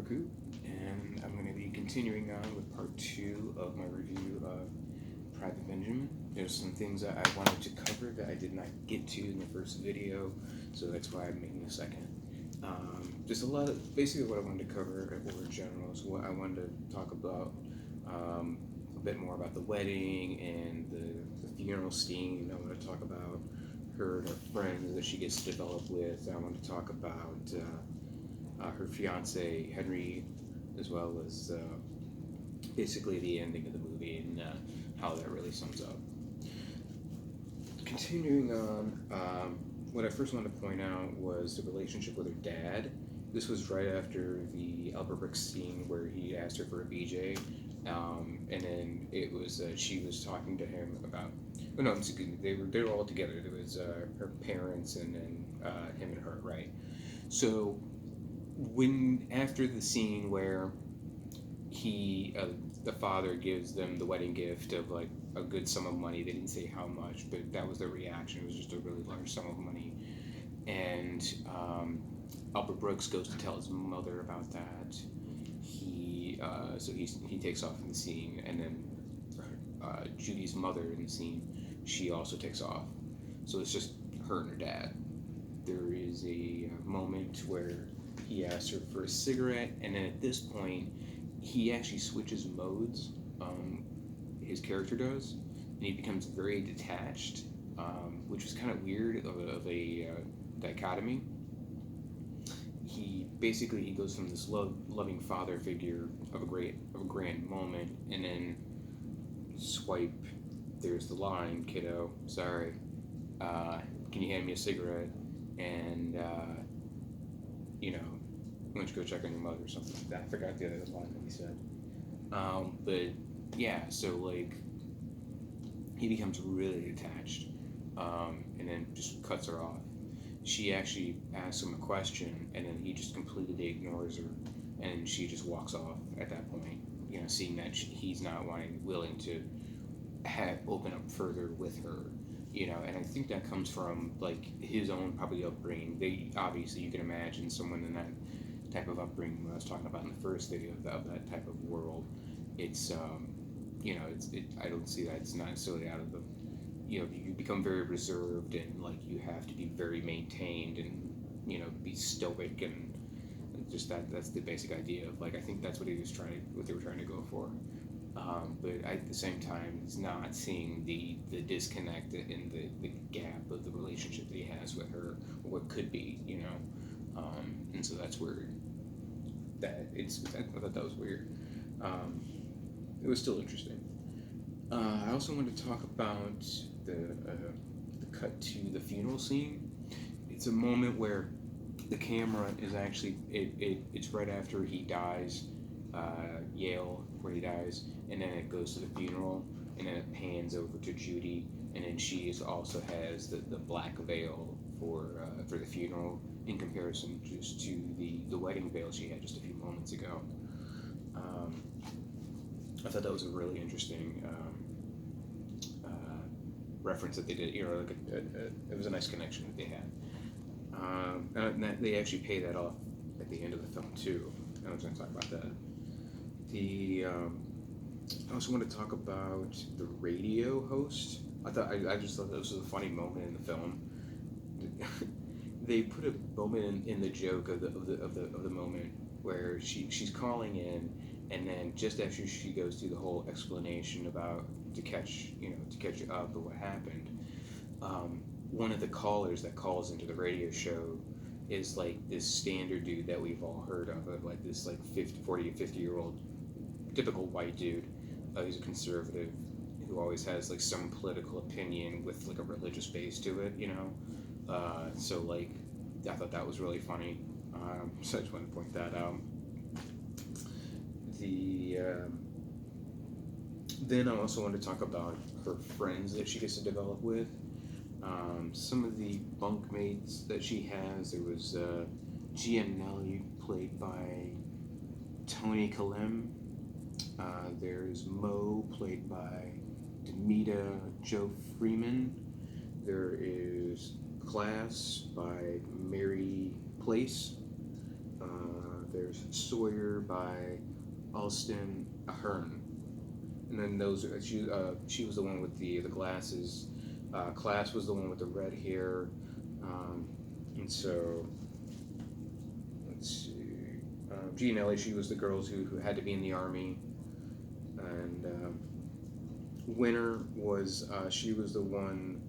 Ubercoo, and I'm going to be continuing on with part 2 of my review of Private Benjamin. There's some things that I wanted to cover that I did not get to in the first video, so that's why I'm making a second. Just a lot of, basically what I wanted to cover over general is what I wanted to talk about, a bit more about the wedding and the funeral scene. I want to talk about her and her friends that she gets to develop with. I want to talk about her fiance Henry, as well as basically the ending of the movie and how that really sums up. Continuing on, what I first wanted to point out was the relationship with her dad. This was right after the Albert Brooks scene where he asked her for a BJ, and then it was she was talking to him about. Oh no, they were all together. There was her parents and then him and her, right? So when after the scene where he the father gives them the wedding gift of like a good sum of money, they didn't say how much, but that was their reaction. It was just a really large sum of money, and Albert Brooks goes to tell his mother about that. He takes off in the scene, and then Judy's mother in the scene, she also takes off. So it's just her and her dad. There is a moment where he asks her for a cigarette, and then at this point, he actually switches modes. His character does, and he becomes very detached, which was kind of weird of a dichotomy. He goes from this loving father figure of a grand moment, and then swipe. There's the line, kiddo. Sorry. Can you hand me a cigarette? And why don't you go check on your mother or something like that? I forgot the other line that he said. But yeah, so like he becomes really attached, and then just cuts her off. She actually asks him a question, and then he just completely ignores her, and she just walks off at that point. Seeing that he's not willing to open up further with her. And I think that comes from like his own probably upbringing. They obviously, you can imagine someone in that type of upbringing when I was talking about in the first video of that type of world. It's I don't see that it's not necessarily out of the you become very reserved, and like you have to be very maintained and be stoic, and just that's the basic idea of like I think that's what they were trying to go for. But at the same time, it's not seeing the disconnect in the gap of the relationship that he has with her, or what could be, and so that's where I thought that was weird. It was still interesting. I also wanted to talk about the cut to the funeral scene. It's a moment where the camera is actually it's right after he dies, Yale, where he dies, and then it goes to the funeral, and then it pans over to Judy, and then she also has the black veil for the funeral in comparison just to the wedding veil she had just a few moments ago. I thought that was a really interesting reference that they did. It was a nice connection that they had. And they actually pay that off at the end of the film too. I was going to talk about that. I also want to talk about the radio host. I just thought that was a funny moment in the film. They put a moment in the joke of the moment where she's calling in, and then just after she goes through the whole explanation about to catch up with what happened, one of the callers that calls into the radio show is like this standard dude that we've all heard of like this like 40 to 50-year-old typical white dude. He's a conservative who always has like some political opinion with like a religious base to it, so like I thought that was really funny. So I just want to point that out. Then I also want to talk about her friends that she gets to develop with. Some of the bunkmates that she has. There was Gianelli, played by Tony Collette. There's Mo, played by Demita Joe Freeman. There is Class by Mary Place. There's there's Sawyer by Alston Ahern. And then she was the one with the glasses. Class was the one with the red hair. And so, let's see. G and Ellie, she was the girls who had to be in the army. And Winter was, she was the one,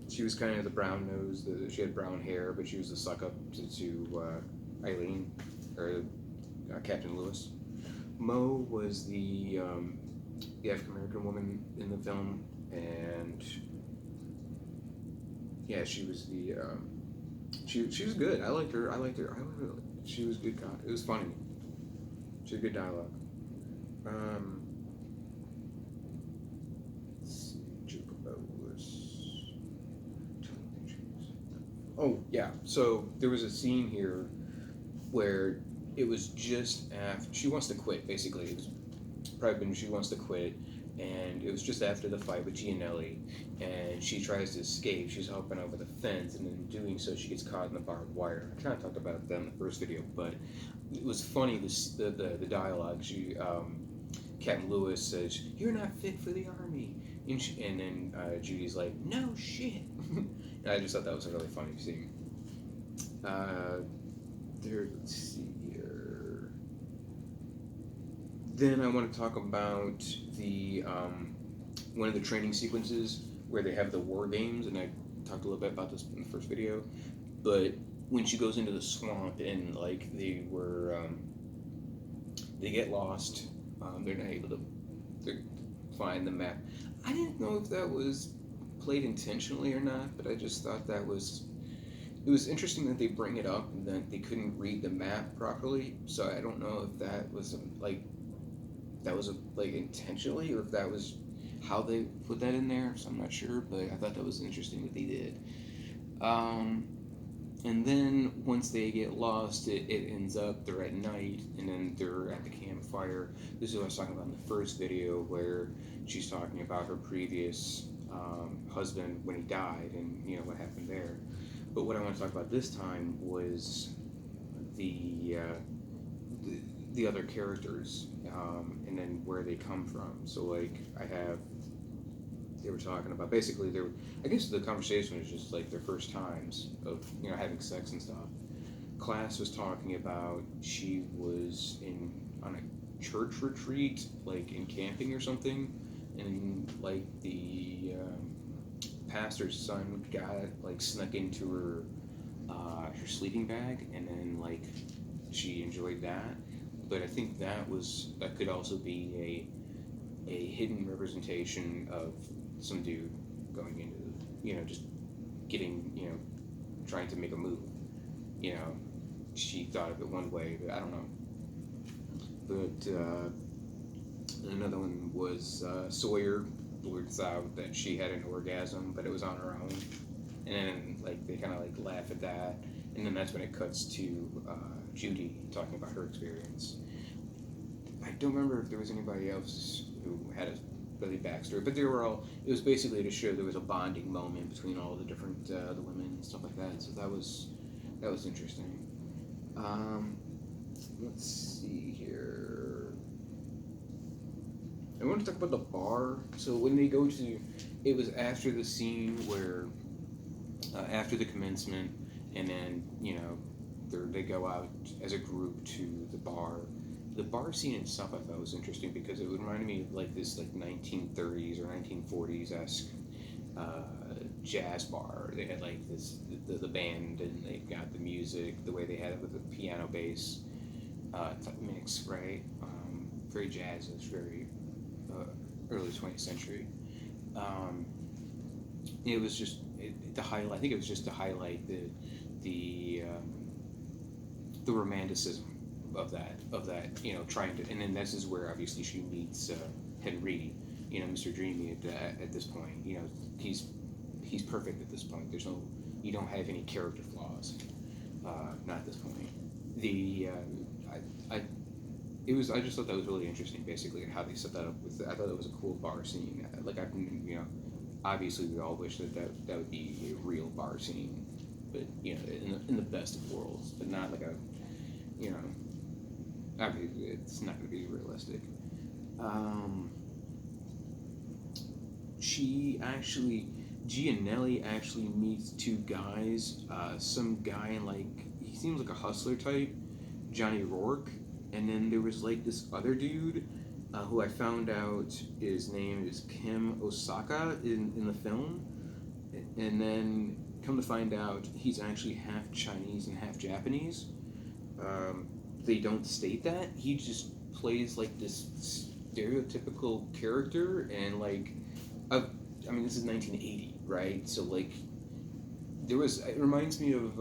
she was kind of the brown nose, she had brown hair, but she was the suck up to Eileen, or Captain Lewis. Mo was the African American woman in the film, and yeah, she was the she was good. I liked her. She was good. It was funny. She had good dialogue. Let's see, oh yeah, so there was a scene here where it was just after she wants to quit. Basically, it was probably when she wants to quit, and it was just after the fight with Gianelli, and she tries to escape. She's hopping over the fence, and in doing so, she gets caught in the barbed wire. I kind of talked about that in the first video, but it was funny. The dialogue. Captain Lewis says, "You're not fit for the army," and then Judy's like, "No shit." And I just thought that was a really funny scene. Let's see here. Then I want to talk about the one of the training sequences where they have the war games, and I talked a little bit about this in the first video. But when she goes into the swamp and like they get lost, they're not able to find the map. I didn't know if that was played intentionally or not, but I just thought it was interesting that they bring it up and that they couldn't read the map properly. So I don't know if that was intentionally, or if that was how they put that in there. So I'm not sure, but I thought that was interesting that they did. And then once they get lost, it ends up they're at night, and then they're at the campfire. This is what I was talking about in the first video, where she's talking about her previous husband when he died, and what happened there. But what I want to talk about this time was the other characters, and then where they come from. So like they were talking about basically I guess the conversation was just like their first times of having sex and stuff. Class was talking about she was on a church retreat, like in camping or something, and like the pastor's son snuck into her sleeping bag, and then like she enjoyed that. But I think that could also be a hidden representation of some dude going into just getting trying to make a move. She thought of it one way, but I don't know. But another one was Sawyer blurts out that she had an orgasm, but it was on her own, and then like they kind of like laugh at that, and then that's when it cuts to Judy talking about her experience. I don't remember if there was anybody else who had a really backstory, but they were all. It was basically to show there was a bonding moment between all the different the women and stuff like that. So that was interesting. Let's see here. I want to talk about the bar. So when they go to, it was after the scene where, after the commencement, and then they go out as a group to the bar. The bar scene itself I thought was interesting because it reminded me of like this 1930s or 1940s-esque jazz bar. They had like the band, and they got the music the way they had it with the piano bass mix, right? Very jazzish, very early 20th century. It was just to highlight. I think it was just to highlight the romanticism of that trying to, and then this is where obviously she meets Henry, Mr. Dreamy at this point. He's perfect at this point. You don't have any character flaws, not at this point. I just thought that was really interesting, basically, and how they set that up. I thought it was a cool bar scene. Obviously we all wish that would be a real bar scene, but in the best of worlds, but not like a you know, obviously it's not going to be realistic. She actually, Gianelli actually meets two guys. Some guy in like, he seems like a hustler type, Johnny Rourke, and then there was like this other dude who I found out his name is Kim Osaka in the film, and then come to find out he's actually half Chinese and half Japanese. They don't state that. He just plays like this stereotypical character, and like, I mean, this is 1980, right? So like, it reminds me of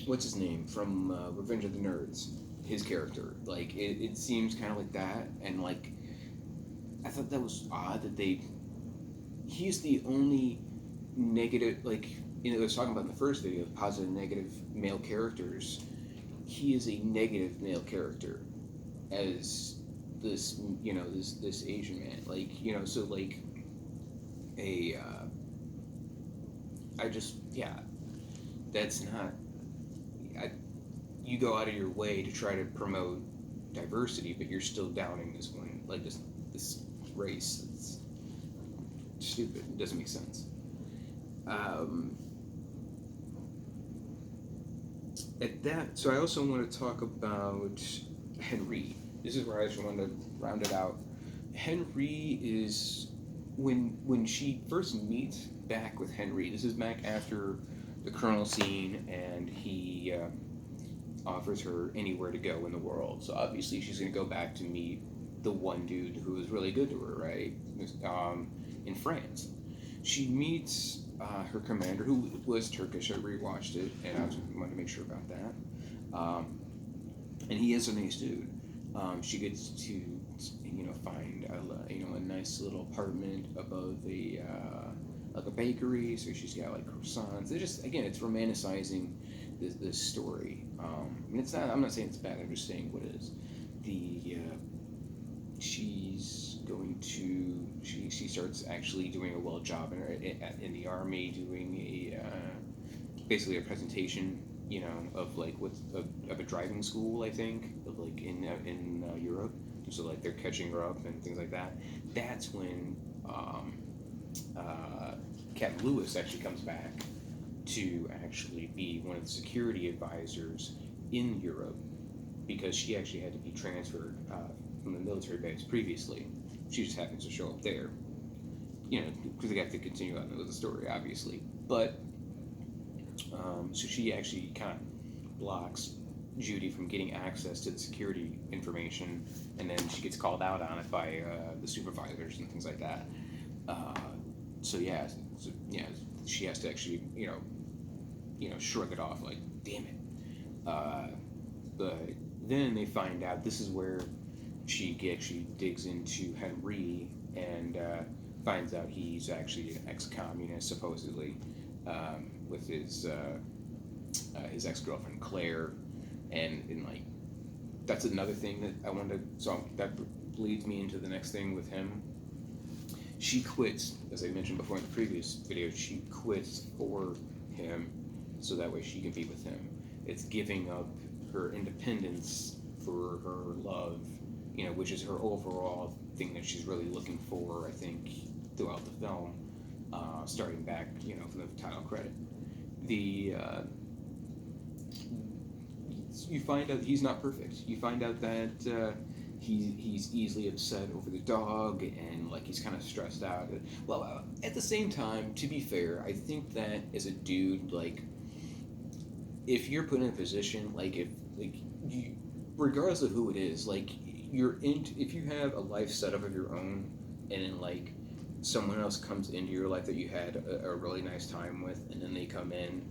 what's his name from Revenge of the Nerds. His character, like it seems kind of like that, and like I thought that was odd that he's the only negative, like, you know, I was talking about in the first video, positive and negative male characters. He is a negative male character as this, you know, this Asian man, like, you know, so like I just, yeah, that's not, you go out of your way to try to promote diversity, but you're still downing this one, like this race. It's stupid. It doesn't make sense. So I also want to talk about Henry. This is where I just want to round it out. Henry is when she first meets back with Henry. This is back after the Colonel scene, and he offers her anywhere to go in the world. So obviously she's going to go back to meet the one dude who was really good to her, right? In France. She meets her commander, who was Turkish. I rewatched it, and I wanted to make sure about that. And he is a nice dude. She gets to, you know, find a nice little apartment above like a bakery. So she's got like croissants. It's romanticizing this story. And it's not. I'm not saying it's bad. I'm just saying what it is. She's going to. She starts actually doing a well job in the army, doing basically a presentation, you know, of like of a driving school, I think, of like in Europe. So like they're catching her up and things like that. That's when Captain Lewis actually comes back to actually be one of the security advisors in Europe, because she actually had to be transferred from the military base previously. She just happens to show up there, you know, because they have to continue on with the story, obviously. But so she actually kind of blocks Judy from getting access to the security information, and then she gets called out on it by the supervisors and things like that. She has to actually, you know, shrug it off, like, damn it. But then they find out this is where she actually digs into Henry and finds out he's actually an ex-communist, supposedly, with his ex-girlfriend Claire, and like, that's another thing that I wanted to. So that leads me into the next thing with him. She quits, as I mentioned before in the previous video. She quits for him, so that way she can be with him. It's giving up her independence for her love, you know, which is her overall thing that she's really looking for, I think, throughout the film, starting back, you know, from the title credit. You find out he's not perfect. You find out that he's easily upset over the dog, and like he's kind of stressed out. Well, at the same time, to be fair, I think that as a dude, like, if you're put in a position, like, if like you, regardless of who it is, like, if you have a life setup of your own, and then like someone else comes into your life that you had a really nice time with, and then they come in,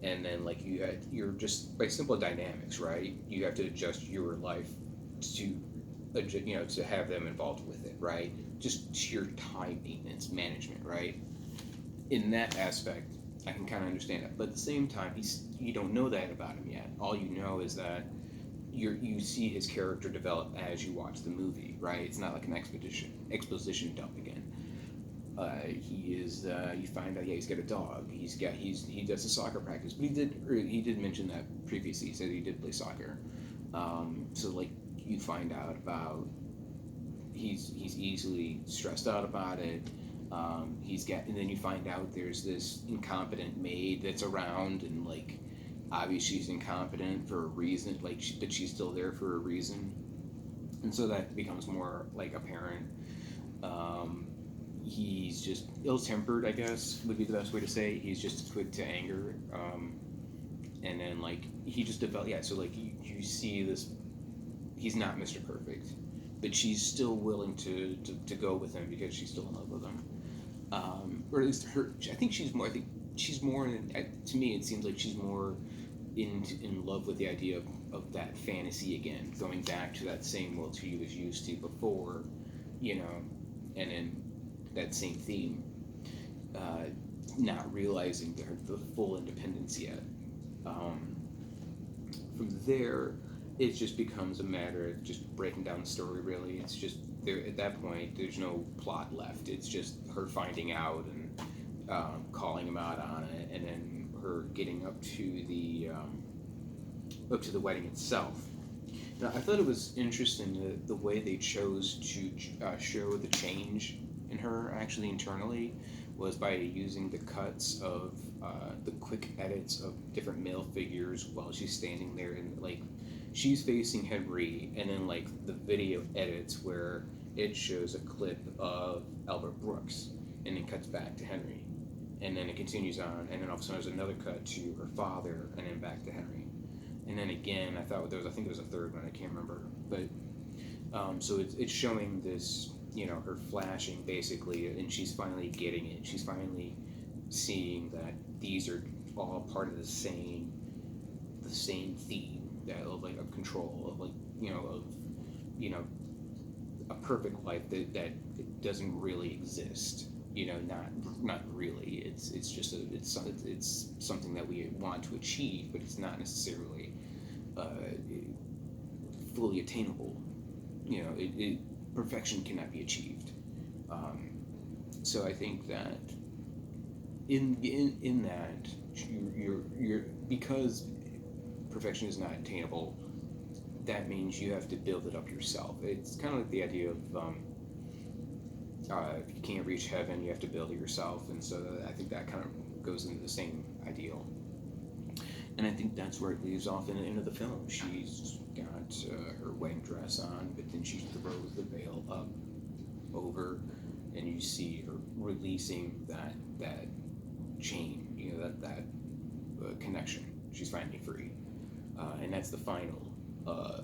and then like you're just, by simple dynamics, right? You have to adjust your life to, you know, to have them involved with it, right? Just sheer time maintenance management, right? In that aspect, I can kind of understand it, but at the same time, you don't know that about him yet. All you know is that you see his character develop as you watch the movie, right? It's not like an exposition dump again. He is. You find out, yeah, he's got a dog. He does a soccer practice, but he did mention that previously. He said he did play soccer. So like you find out about he's easily stressed out about it. And then you find out there's this incompetent maid that's around, and like obviously she's incompetent for a reason, like but she's still there for a reason, and so that becomes more like apparent. He's just ill-tempered, I guess would be the best way to say. He's just quick to anger, and then like he just developed. Yeah, so like you see this. He's not Mr. Perfect, but she's still willing to go with him because she's still in love with him. Or at least her. I think she's more. I think she's more. To me, it seems like she's more in love with the idea of that fantasy again, going back to that same world she was used to before, and then that same theme. Not realizing the full independence yet. From there, it just becomes a matter of just breaking down the story. Really, it's just there at that point. There's no plot left. It's just her finding out and calling him out on it, and then her getting up to the wedding itself. Now, I thought it was interesting the way they chose to show the change in her actually internally was by using the cuts of the quick edits of different male figures while she's standing there, and like she's facing Henry, and then like the video edits where it shows a clip of Albert Brooks and then cuts back to Henry, and then it continues on, and then all of a sudden there's another cut to her father and then back to Henry, and then again I think there was a third one, I can't remember, but so it's showing this, her flashing basically, and she's finally getting it. She's finally seeing that these are all part of the same theme, that of control, of a perfect life that it doesn't really exist. Not really. It's just it's something that we want to achieve, but it's not necessarily fully attainable. Perfection cannot be achieved. So I think that in that you're because perfection is not attainable, that means you have to build it up yourself. It's kind of like the idea of if you can't reach heaven, you have to build it yourself, and so I think that kind of goes into the same ideal. And I think that's where it leaves off in the end of the film. She's got her wedding dress on, but then she throws the veil up over, and you see her releasing that chain, that connection. She's finally free, and that's the final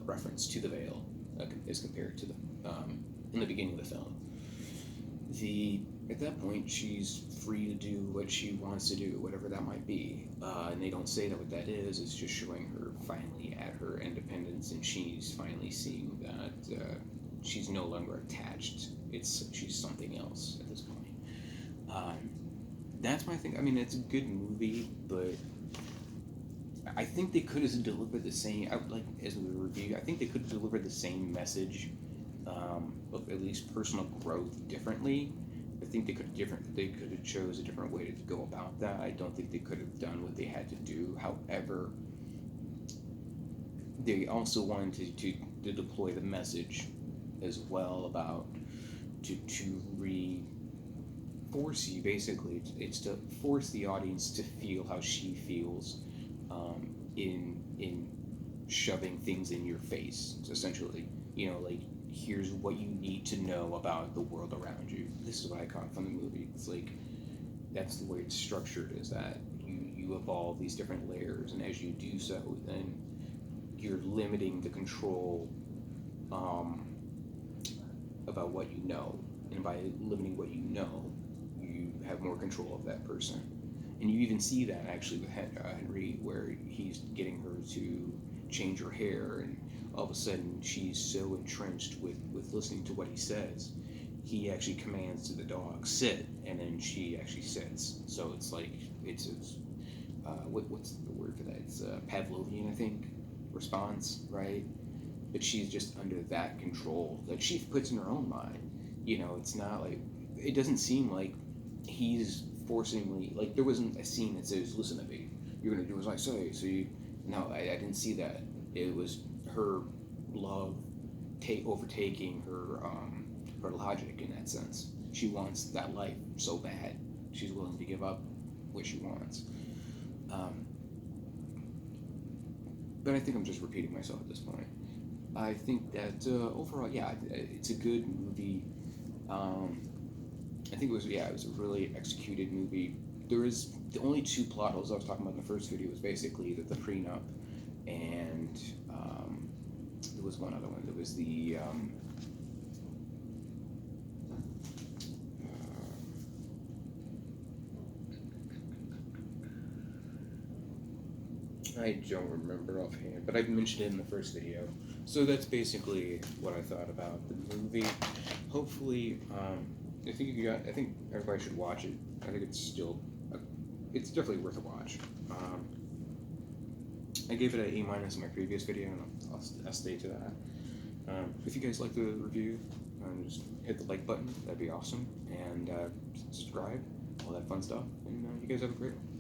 reference to the veil as compared to the in the beginning of the film. At that point, she's free to do what she wants to do, whatever that might be. And they don't say that what that is. It's just showing her finally at her independence, and she's finally seeing that she's no longer attached. She's something else at this point. That's my thing. I mean, it's a good movie, but I think they could have delivered the same. As a review, I think they could have delivered the same message of at least personal growth differently. I think they could have chose a different way to go about that. I don't think they could have done what they had to do. However, they also wanted to deploy the message as well about to force you, basically. It's to force the audience to feel how she feels in shoving things in your face, essentially. Here's what you need to know about the world around you. This is what I caught from the movie. It's like, that's the way it's structured, is that you evolve these different layers, and as you do so, then you're limiting the control about what you know. And by limiting what you know, you have more control of that person. And you even see that actually with Henry, where he's getting her to change her hair, and all of a sudden she's so entrenched with listening to what he says, he actually commands to the dog, sit, and then she actually sits. So it's like, it's what's the word for that? It's Pavlovian, I think, response, right? But she's just under that control that she puts in her own mind. It's not like, it doesn't seem like he's forcingly, like, there wasn't a scene that says, listen to me, you're gonna do as I say. So no, I didn't see that. It was her love overtaking her logic in that sense. She wants that life so bad, she's willing to give up what she wants. But I think I'm just repeating myself at this point. I think that overall, yeah, it's a good movie. I think it was a really executed movie. There is the only two plot holes I was talking about in the first video was basically the prenup, and there was one other one. There was the I don't remember offhand, but I've mentioned it in the first video. So that's basically what I thought about the movie. Hopefully, I think everybody should watch it. I think it's it's definitely worth a watch. I gave it an A- in my previous video, and I'll stay to that. If you guys like the review, just hit the like button. That'd be awesome, and subscribe, all that fun stuff. And you guys have a great one.